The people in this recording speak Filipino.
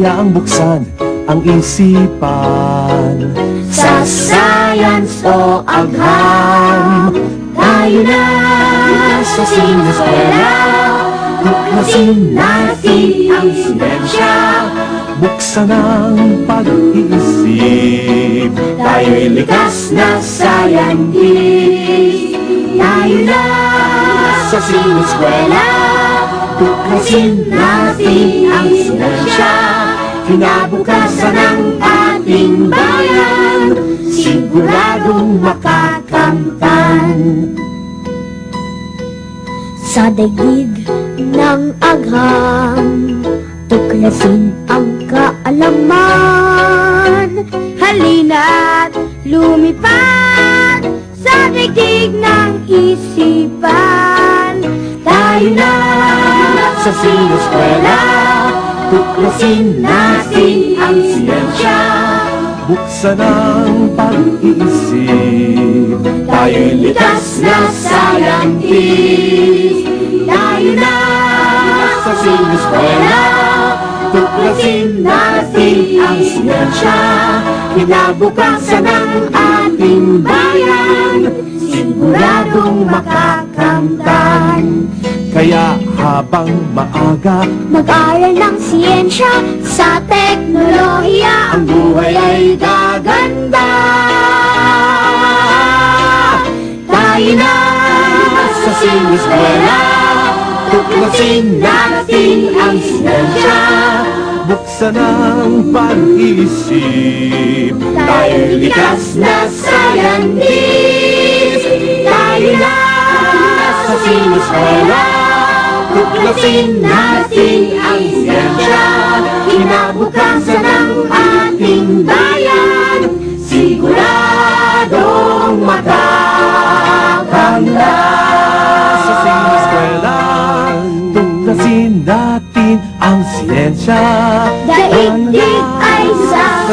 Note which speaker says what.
Speaker 1: hayaang buksan ang isipan.
Speaker 2: Sa science o agham, tayo na sa sineskwela. Tuklasin natin ang siyensya,
Speaker 1: Buksan ang pag-iisip.
Speaker 2: tayo'y likas na scientist. Tayo na sa sineskwela. Tuklasin natin ang siyensya, kinabukasan ng ating bayan, siguradong makakamtan. Sa daigdig ng agham, tuklasin ang kaalaman. Halina't lumipad sa daigdig ng isipan. Tayo na sa sineskwela, tuklasin natin ang siyensya.
Speaker 1: Buksan ang pag-iisip.
Speaker 2: Tayo'y likas na scientist. Tayo na sa sineskwela, tuklasin natin ang siyensya, kinabukasan ng ating bayan, siguradong makakamtan.
Speaker 1: Kaya habang maaga,
Speaker 2: Mag-aral ng siyensya sa teknolohiya, ang buhay ay gaganda. Tayo na sa sineskwela, tuklasin natin ang siyensya.
Speaker 1: buksan ang pag-iisip.
Speaker 2: Tayo'y likas na scientist. Tayo na sa sineskwela, tuklasin natin ang siyensya, kinabukasan ng ating bayan, siguradong makakamtan.
Speaker 1: Sa sineskwela, tuklasin natin ang siyensya.
Speaker 2: Daigdig ay sa